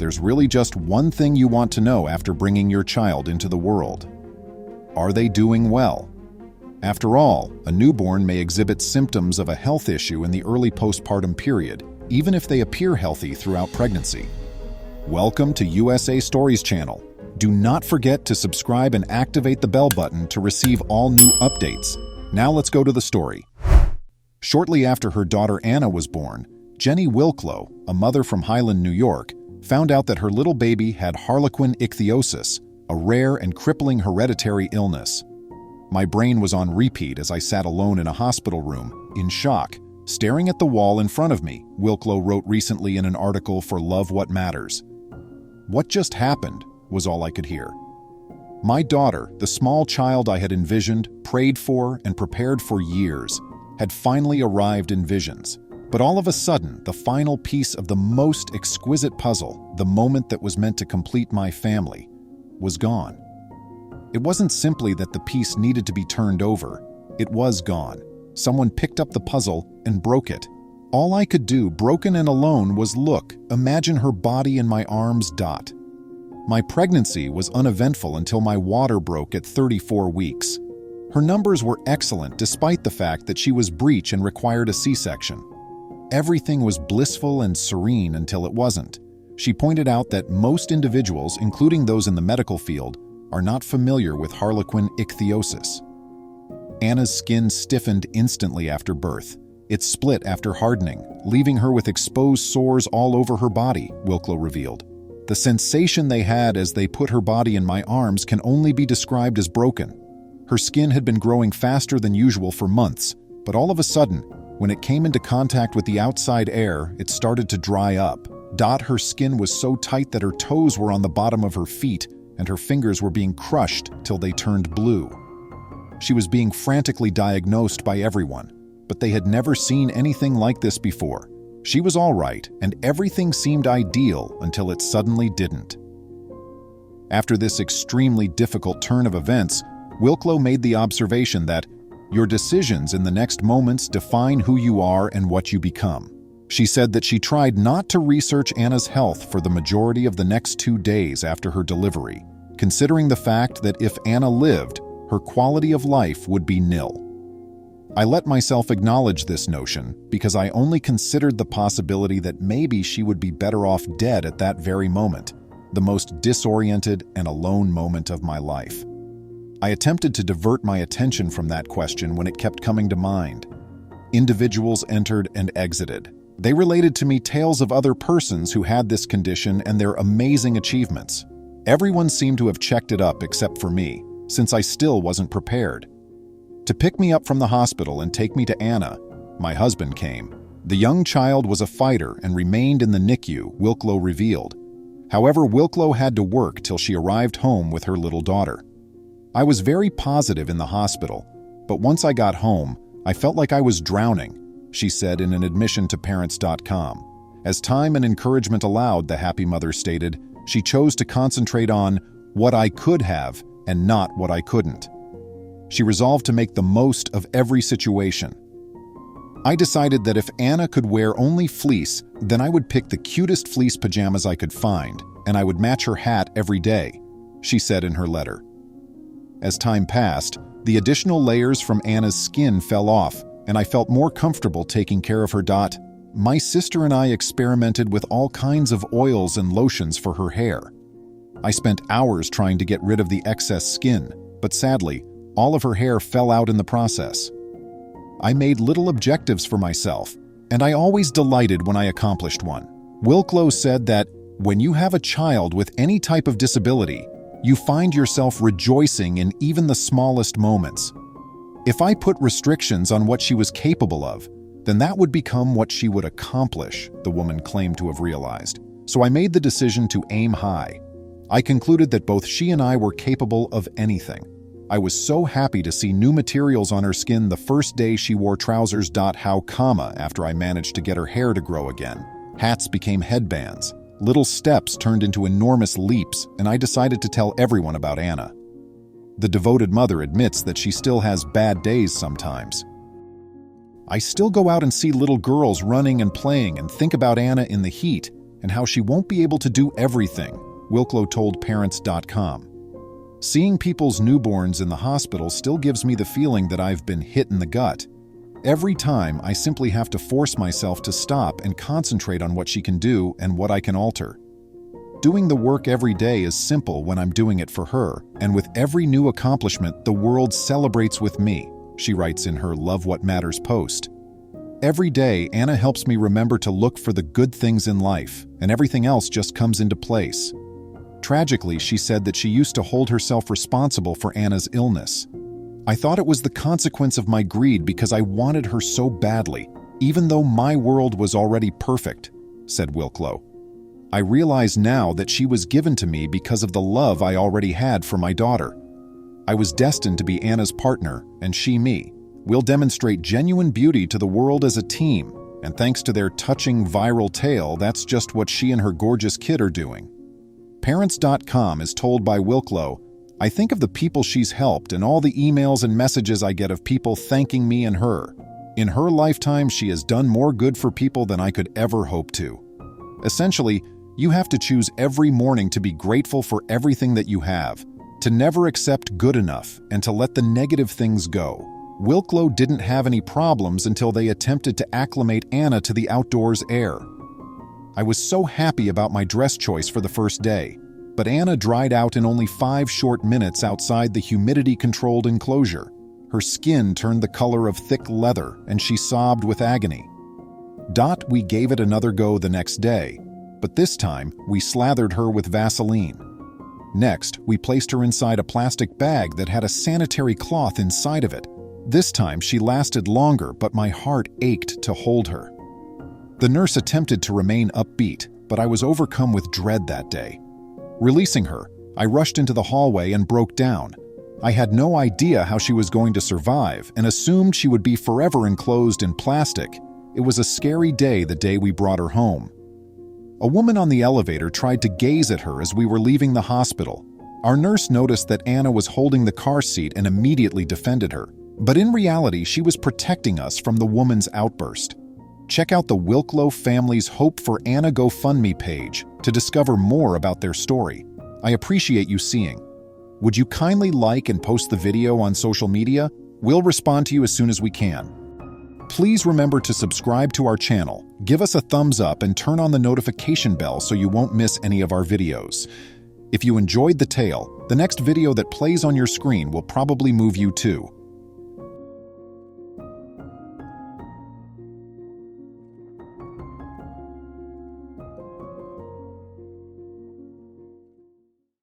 there's really just one thing you want to know after bringing your child into the world. Are they doing well? After all, a newborn may exhibit symptoms of a health issue in the early postpartum period, even if they appear healthy throughout pregnancy. Welcome to USA Stories channel. Do not forget to subscribe and activate the bell button to receive all new updates. Now let's go to the story. Shortly after her daughter Anna was born, Jenny Wilklow, a mother from Highland, New York, found out that her little baby had harlequin ichthyosis, a rare and crippling hereditary illness. My brain was on repeat as I sat alone in a hospital room, in shock, staring at the wall in front of me, Wilklow wrote recently in an article for Love What Matters. What just happened was all I could hear. My daughter, the small child I had envisioned, prayed for, and prepared for years, had finally arrived in visions. But all of a sudden, the final piece of the most exquisite puzzle, the moment that was meant to complete my family, was gone. It wasn't simply that the piece needed to be turned over. It was gone. Someone picked up the puzzle and broke it. All I could do, broken and alone, was look, imagine her body in my arms. My pregnancy was uneventful until my water broke at 34 weeks. Her numbers were excellent despite the fact that she was breech and required a C-section. Everything was blissful and serene until it wasn't. She pointed out that most individuals, including those in the medical field, are not familiar with harlequin ichthyosis. Anna's skin stiffened instantly after birth. It split after hardening, leaving her with exposed sores all over her body, Wilklow revealed. The sensation they had as they put her body in my arms can only be described as broken. Her skin had been growing faster than usual for months, but all of a sudden, when it came into contact with the outside air, it started to dry up. Her skin was so tight that her toes were on the bottom of her feet, and her fingers were being crushed till they turned blue. She was being frantically diagnosed by everyone, but they had never seen anything like this before. She was all right, and everything seemed ideal until it suddenly didn't. After this extremely difficult turn of events, Wilklow made the observation that your decisions in the next moments define who you are and what you become. She said that she tried not to research Anna's health for the majority of the next 2 days after her delivery, considering the fact that if Anna lived, her quality of life would be nil. I let myself acknowledge this notion because I only considered the possibility that maybe she would be better off dead at that very moment, the most disoriented and alone moment of my life. I attempted to divert my attention from that question when it kept coming to mind. Individuals entered and exited. They related to me tales of other persons who had this condition and their amazing achievements. Everyone seemed to have checked it up except for me, since I still wasn't prepared. To pick me up from the hospital and take me to Anna, my husband came. The young child was a fighter and remained in the NICU, Wilklow revealed. However, Wilklow had to work till she arrived home with her little daughter. I was very positive in the hospital, but once I got home, I felt like I was drowning, she said in an admission to Parents.com. As time and encouragement allowed, the happy mother stated, she chose to concentrate on what I could have and not what I couldn't. She resolved to make the most of every situation. I decided that if Anna could wear only fleece, then I would pick the cutest fleece pajamas I could find, and I would match her hat every day, she said in her letter. As time passed, the additional layers from Anna's skin fell off, and I felt more comfortable taking care of her. My sister and I experimented with all kinds of oils and lotions for her hair. I spent hours trying to get rid of the excess skin, but sadly, all of her hair fell out in the process. I made little objectives for myself, and I always delighted when I accomplished one. Wilklow said that when you have a child with any type of disability, you find yourself rejoicing in even the smallest moments. If I put restrictions on what she was capable of, then that would become what she would accomplish, the woman claimed to have realized. So I made the decision to aim high. I concluded that both she and I were capable of anything. I was so happy to see new materials on her skin the first day she wore trousers. After I managed to get her hair to grow again. Hats became headbands. Little steps turned into enormous leaps, and I decided to tell everyone about Anna. The devoted mother admits that she still has bad days sometimes. I still go out and see little girls running and playing and think about Anna in the heat, and how she won't be able to do everything, Wilklow told parents.com. Seeing people's newborns in the hospital still gives me the feeling that I've been hit in the gut. Every time, I simply have to force myself to stop and concentrate on what she can do and what I can alter. Doing the work every day is simple when I'm doing it for her, and with every new accomplishment, the world celebrates with me, she writes in her Love What Matters post. Every day, Anna helps me remember to look for the good things in life, and everything else just comes into place. Tragically, she said that she used to hold herself responsible for Anna's illness. I thought it was the consequence of my greed because I wanted her so badly, even though my world was already perfect, said Wilklow. I realize now that she was given to me because of the love I already had for my daughter. I was destined to be Anna's partner, and she me. We'll demonstrate genuine beauty to the world as a team, and thanks to their touching viral tale, that's just what she and her gorgeous kid are doing. Parents.com is told by Wilklow, I think of the people she's helped and all the emails and messages I get of people thanking me and her. In her lifetime, she has done more good for people than I could ever hope to. Essentially, you have to choose every morning to be grateful for everything that you have, to never accept good enough, and to let the negative things go. Wilklow didn't have any problems until they attempted to acclimate Anna to the outdoors air. I was so happy about my dress choice for the first day, but Anna dried out in only 5 short minutes outside the humidity-controlled enclosure. Her skin turned the color of thick leather, and she sobbed with agony. We gave it another go the next day, but this time we slathered her with Vaseline. Next, we placed her inside a plastic bag that had a sanitary cloth inside of it. This time she lasted longer, but my heart ached to hold her. The nurse attempted to remain upbeat, but I was overcome with dread that day. Releasing her, I rushed into the hallway and broke down. I had no idea how she was going to survive and assumed she would be forever enclosed in plastic. It was a scary day the day we brought her home. A woman on the elevator tried to gaze at her as we were leaving the hospital. Our nurse noticed that Anna was holding the car seat and immediately defended her. But in reality, she was protecting us from the woman's outburst. Check out the Wilklow family's Hope for Anna GoFundMe page to discover more about their story. I appreciate you seeing. Would you kindly like and post the video on social media? We'll respond to you as soon as we can. Please remember to subscribe to our channel, give us a thumbs up, and turn on the notification bell so you won't miss any of our videos. If you enjoyed the tale, the next video that plays on your screen will probably move you too.